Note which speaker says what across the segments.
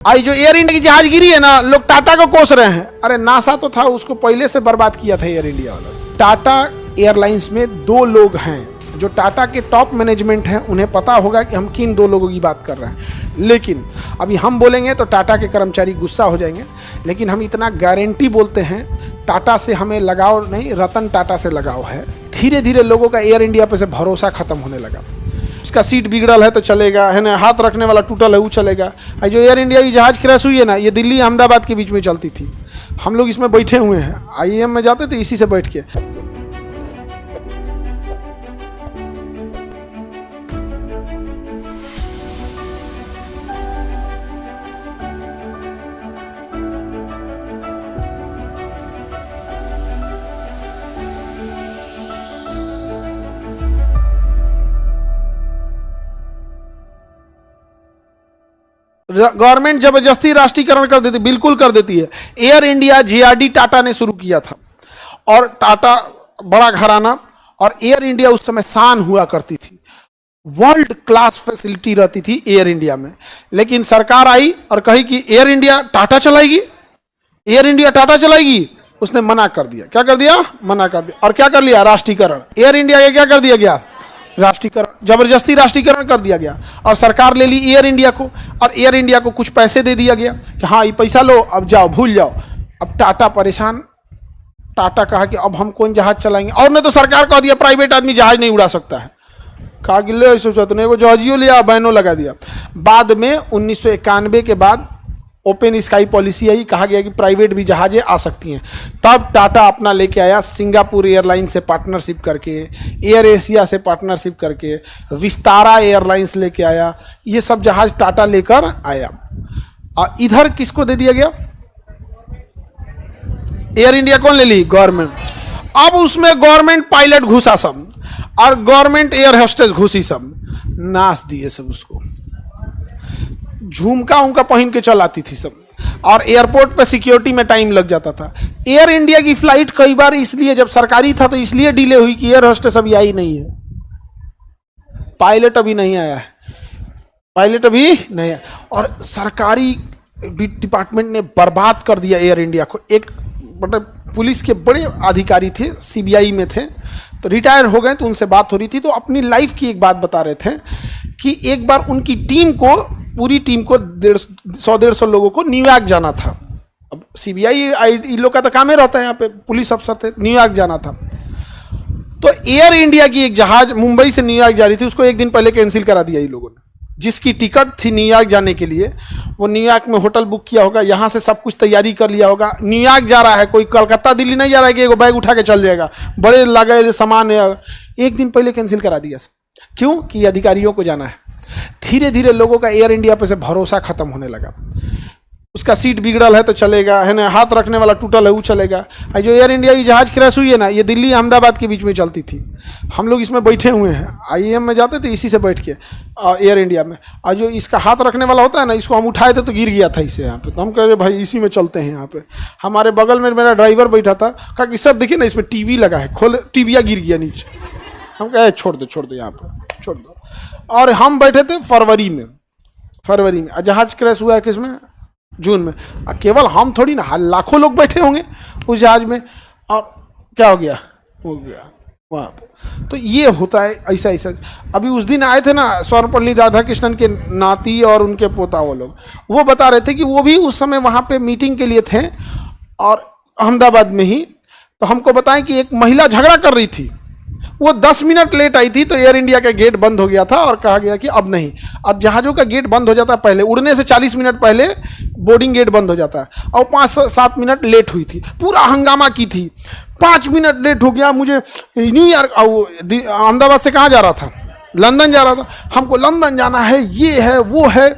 Speaker 1: आई जो air India की जहाज गिरी है ना, लोग टाटा को कोस रहे हैं। अरे नासा तो था, उसको पहले से बर्बाद किया था एयर इंडिया वाला। टाटा एयरलाइंस में दो लोग हैं जो टाटा के टॉप मैनेजमेंट हैं, उन्हें पता होगा कि हम किन दो लोगों की बात कर रहे हैं। लेकिन अभी हम बोलेंगे तो टाटा के कर्मचारी गुस्सा हो जाएंगे, लेकिन हम इतना गारंटी बोलते हैं, टाटा से हमें लगाव नहीं, रतन टाटा से लगाव है। धीरे धीरे लोगों का एयर इंडिया पे से भरोसा खत्म होने लगा। उसका सीट बिगड़ल है तो चलेगा, है ना, हाथ रखने वाला टूटल है वो चलेगा। जो एयर इंडिया की जहाज क्रैश हुई है ना, ये दिल्ली अहमदाबाद के बीच में चलती थी। हम लोग इसमें बैठे हुए हैं, IIM में जाते थे इसी से बैठ के। गवर्नमेंट जबरदस्ती राष्ट्रीयकरण कर देती, बिल्कुल कर देती है। एयर इंडिया JRD टाटा ने शुरू किया था, और टाटा बड़ा घराना, और एयर इंडिया उस समय शान हुआ करती थी। वर्ल्ड क्लास फैसिलिटी रहती थी एयर इंडिया में। लेकिन सरकार आई और कही कि एयर इंडिया टाटा चलाएगी, एयर इंडिया टाटा चलाएगी। उसने मना कर दिया। क्या कर दिया? मना कर दिया। और क्या कर लिया? राष्ट्रीयकरण। एयर इंडिया का क्या कर दिया गया? राष्ट्रीयकरण, जबरदस्ती राष्ट्रीयकरण कर दिया गया। और सरकार ले ली एयर इंडिया को, और एयर इंडिया को कुछ पैसे दे दिया गया कि हाँ ये पैसा लो, अब जाओ, भूल जाओ। अब टाटा परेशान। टाटा कहा कि अब हम कौन जहाज चलाएंगे, और ने तो सरकार कह दिया प्राइवेट आदमी जहाज नहीं उड़ा सकता है। कहा कि ले सोचा तो नहीं, जहाजियो लिया, बैनो लगा दिया। बाद में 1991 के बाद ओपन स्काई पॉलिसी आई, कहा गया कि प्राइवेट भी जहाजें आ सकती हैं। तब टाटा अपना लेके आया, सिंगापुर एयरलाइन से पार्टनरशिप करके, एयर एशिया से पार्टनरशिप करके, विस्तारा एयरलाइंस लेके आया। ये सब जहाज टाटा लेकर आया। और इधर किसको दे दिया गया? एयर इंडिया कौन ले ली? गवर्नमेंट। अब उसमें गवर्नमेंट पायलट घुसा सब, और गवर्नमेंट एयर होस्टेस घुसी सब, नाच दिए सब उसको। झुमका उनका पहन के चलाती थी सब, और एयरपोर्ट पे सिक्योरिटी में टाइम लग जाता था। एयर इंडिया की फ्लाइट कई बार इसलिए, जब सरकारी था तो इसलिए डिले हुई कि एयर होस्टेस अभी आई नहीं है, पायलट अभी नहीं आया है, पायलट अभी नहीं आया। और सरकारी डिपार्टमेंट ने बर्बाद कर दिया एयर इंडिया को। एक मतलब पुलिस के बड़े अधिकारी थे, CBI में थे, तो रिटायर हो गए, तो उनसे बात हो रही थी, तो अपनी लाइफ की एक बात बता रहे थे कि एक बार उनकी टीम को, पूरी टीम को 100-150 लोगों को न्यूयॉर्क जाना था। अब CBI इन लोग का तो काम ही रहता है, यहाँ पे पुलिस अफसर थे, न्यूयॉर्क जाना था। तो एयर इंडिया की एक जहाज मुंबई से न्यूयॉर्क जा रही थी, उसको एक दिन पहले कैंसिल करा दिया इन लोगों ने। जिसकी टिकट थी न्यूयॉर्क जाने के लिए, वो न्यूयॉर्क में होटल बुक किया होगा, यहाँ से सब कुछ तैयारी कर लिया होगा। न्यूयॉर्क जा रहा है, कोई कलकत्ता दिल्ली नहीं जा रहा है कि एगो बैग उठा के चल जाएगा, बड़े लगे सामान एक दिन पहले कैंसिल करा दिया। क्यों? कि अधिकारियों को जाना है। धीरे धीरे लोगों का एयर इंडिया पे से भरोसा खत्म होने लगा। उसका सीट बिगड़ल है तो चलेगा, है ना, हाथ रखने वाला टूटल है वो चलेगा। जो एयर इंडिया की जहाज क्रैश हुई है ना, ये दिल्ली अहमदाबाद के बीच में चलती थी। हम लोग इसमें बैठे हुए हैं, IIM में जाते थे इसी से बैठ के, एयर इंडिया में। और जो इसका हाथ रखने वाला होता है ना, इसको हम उठाए थे तो गिर गया था इसे यहाँ पे, तो हम कह रहे भाई इसी में चलते हैं यहाँ पे। हमारे बगल में मेरा ड्राइवर बैठा था, कहा कि सर देखिए ना इसमें TV लगा है, खोल, टिबिया गिर गया नीचे। हम कहे छोड़ दो यहाँ पर, छोड़ दो। और हम बैठे थे फरवरी में, जहाज क्रैश हुआ है किसमें? जून में। केवल हम थोड़ी ना, लाखों लोग बैठे होंगे उस जहाज में, और क्या हो गया वहाँ पे। तो ये होता है ऐसा ऐसा। अभी उस दिन आए थे ना सर्वपल्ली राधाकृष्णन के नाती और उनके पोता, वो लोग वो बता रहे थे कि वो भी उस समय वहाँ पे मीटिंग के लिए थे, और अहमदाबाद में ही। तो हमको बताएं कि एक महिला झगड़ा कर रही थी, वो 10 मिनट लेट आई थी, तो एयर इंडिया का गेट बंद हो गया था, और कहा गया कि अब नहीं। अब जहाज़ों का गेट बंद हो जाता है पहले, उड़ने से 40 मिनट पहले बोर्डिंग गेट बंद हो जाता है, और 5-7 मिनट लेट हुई थी, पूरा हंगामा की थी। 5 मिनट लेट हो गया, मुझे न्यूयॉर्क, अहमदाबाद से कहाँ जा रहा था? लंदन जा रहा था। हमको लंदन जाना है, ये है वो है,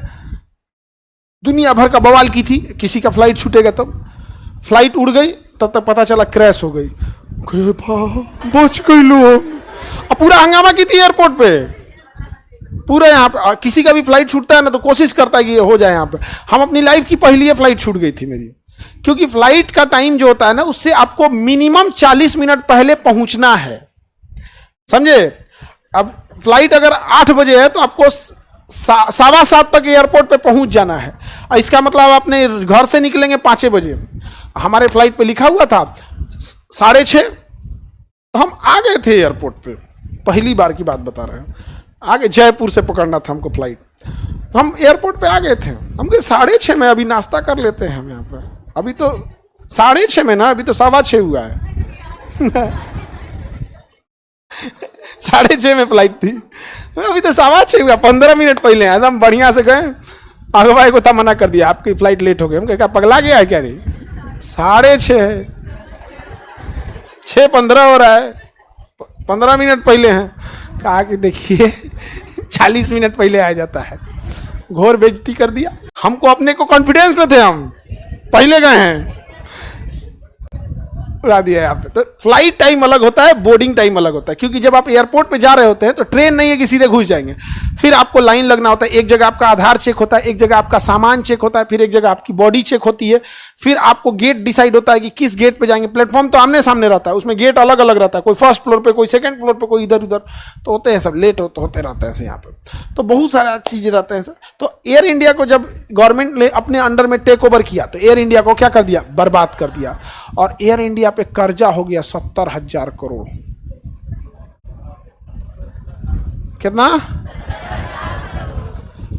Speaker 1: दुनिया भर का बवाल की थी। किसी का फ्लाइट छूटेगा तब, फ्लाइट उड़ गई, तब तक पता चला क्रैश हो गई। बच गई लोग। अब पूरा हंगामा की थी एयरपोर्ट पे, पूरा यहाँ पे। किसी का भी फ्लाइट छूटता है ना, तो कोशिश करता है कि ये हो जाए यहाँ पे। हम अपनी लाइफ की पहली फ्लाइट छूट गई थी मेरी, क्योंकि फ्लाइट का टाइम जो होता है ना, उससे आपको मिनिमम 40 मिनट पहले पहुंचना है, समझे? अब फ्लाइट अगर 8 बजे है तो आपको सवा सात तक एयरपोर्ट पे पहुंच जाना है। और इसका मतलब आप अपने घर से निकलेंगे 5 बजे, हमारे फ्लाइट पे लिखा हुआ था 6:30, तो हम आ गए थे एयरपोर्ट पे। पहली बार की बात बता रहे हैं, आगे जयपुर से पकड़ना था हमको फ्लाइट, तो हम एयरपोर्ट पे आ गए थे। हम कहे 6:30 में अभी नाश्ता कर लेते हैं हम यहाँ पे, अभी तो 6:30 में ना, अभी तो 6:15 हुआ है 6:30 में फ्लाइट थी, अभी तो 6:15 हुआ, 15 मिनट पहले आया। हम बढ़िया से गए, अगवाई को था मना कर दिया आपकी फ्लाइट लेट हो गई। हम कहे क्या पगला गया है क्या रे, 6:30 है, 6:15 हो रहा है, 15 मिनट पहले हैं। कहा कि देखिए 40 मिनट पहले आ जाता है। घोर बेइज्जती कर दिया हमको, अपने को कॉन्फिडेंस में थे, हम पहले गए हैं, उड़ा दिया यहाँ पे। तो फ्लाइट टाइम अलग होता है, बोर्डिंग टाइम अलग होता है, क्योंकि जब आप एयरपोर्ट पे जा रहे होते हैं तो ट्रेन नहीं है कि सीधे घुस जाएंगे, फिर आपको लाइन लगना होता है। एक जगह आपका आधार चेक होता है, एक जगह आपका सामान चेक होता है, फिर एक जगह आपकी बॉडी चेक होती है, फिर आपको गेट डिसाइड होता है कि किस गेट पे जाएंगे। प्लेटफॉर्म तो आमने सामने रहता है, उसमें गेट अलग अलग रहता है, कोई फर्स्ट फ्लोर पे, कोई सेकंड फ्लोर पे, कोई इधर उधर, तो होते हैं सब, लेट होते रहते हैं यहाँ पे। तो बहुत सारा चीजें रहते हैं। तो एयर इंडिया को जब गवर्नमेंट ने अपने अंडर में टेक ओवर किया तो एयर इंडिया को क्या कर दिया, बर्बाद कर दिया। और एयर इंडिया पे कर्जा हो गया 70,000 करोड़। कितना?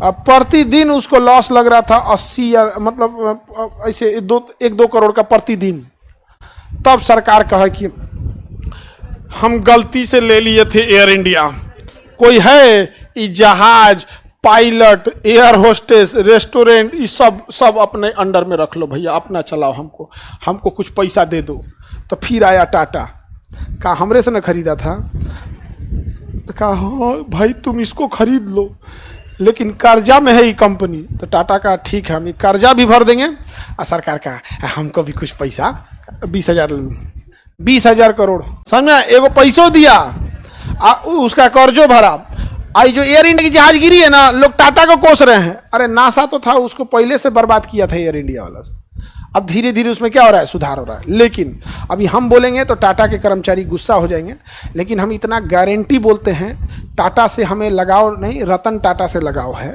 Speaker 1: अब प्रतिदिन उसको लॉस लग रहा था 80 या मतलब ऐसे 1-2 करोड़ का प्रतिदिन। तब सरकार कहा कि हम गलती से ले लिए थे एयर इंडिया, कोई है ये जहाज, पायलट, एयर होस्टेस, रेस्टोरेंट, ये सब अपने अंडर में रख लो भैया, अपना चलाओ, हमको कुछ पैसा दे दो। तो फिर आया टाटा, कहा हमरे से न खरीदा था, तो कहा हाँ भाई तुम इसको खरीद लो, लेकिन कर्जा में है ये कंपनी। तो टाटा का ठीक है, हम ये कर्जा भी भर देंगे, और सरकार का हमको भी कुछ पैसा 20,000 करोड़, समझ में, एगो पैसों दिया, उसका कर्जो भरा। आई जो एयर इंडिया की जहाज गिरी है ना, लोग टाटा को कोस रहे हैं, अरे नासा तो था, उसको पहले से बर्बाद किया था एयर इंडिया वाला से। अब धीरे धीरे उसमें क्या हो रहा है, सुधार हो रहा है। लेकिन अभी हम बोलेंगे तो टाटा के कर्मचारी गुस्सा हो जाएंगे, लेकिन हम इतना गारंटी बोलते हैं, टाटा से हमें लगाव नहीं, रतन टाटा से लगाव है।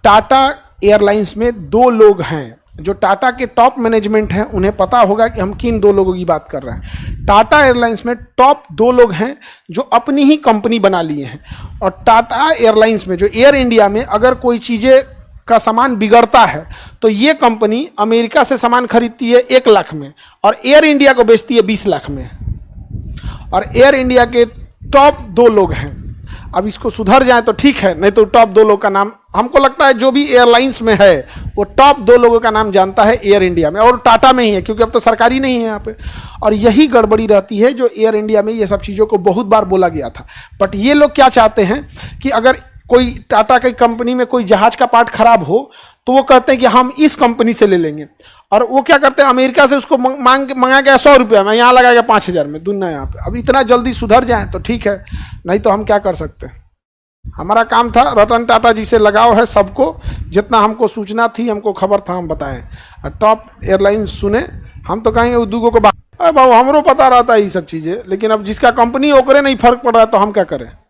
Speaker 1: टाटा एयरलाइंस में 2 लोग हैं जो टाटा के टॉप मैनेजमेंट हैं, उन्हें पता होगा कि हम किन 2 लोगों की बात कर रहे हैं। टाटा एयरलाइंस में टॉप 2 लोग हैं जो अपनी ही कंपनी बना लिए हैं। और टाटा एयरलाइंस में जो एयर इंडिया में अगर कोई चीज़ें का सामान बिगड़ता है तो ये कंपनी अमेरिका से सामान खरीदती है 1 लाख में और एयर इंडिया को बेचती है 20 लाख में। और एयर इंडिया के टॉप 2 लोग हैं। अब इसको सुधर जाए तो ठीक है, नहीं तो टॉप 2 लोग का नाम हमको लगता है जो भी एयरलाइंस में है वो टॉप 2 लोगों का नाम जानता है एयर इंडिया में, और टाटा में ही है, क्योंकि अब तो सरकारी नहीं है यहाँ पे। और यही गड़बड़ी रहती है जो एयर इंडिया में ये सब चीज़ों को बहुत बार बोला गया था। बट ये लोग क्या चाहते हैं कि अगर कोई टाटा की कंपनी में कोई जहाज का पार्ट खराब हो तो वो कहते हैं कि हम इस कंपनी से ले लेंगे, और वो क्या करते हैं, अमेरिका से उसको मंगा गया 100 रुपया में, यहाँ लगाएगा 5,000 में, दुनिया यहाँ पे। अब इतना जल्दी सुधर जाए तो ठीक है, नहीं तो हम क्या कर सकते हैं। हमारा काम था, रतन टाटा जी से लगाव है सबको, जितना हमको सूचना थी, हमको खबर था, हम बताएं। टॉप एयरलाइन सुने, हम तो कहेंगे दूगों को बात, अरे बाबू हमरो पता रहता है ये सब चीज़ें, लेकिन अब जिसका कंपनी ओकरे नहीं फर्क पड़ रहा है तो हम क्या करें।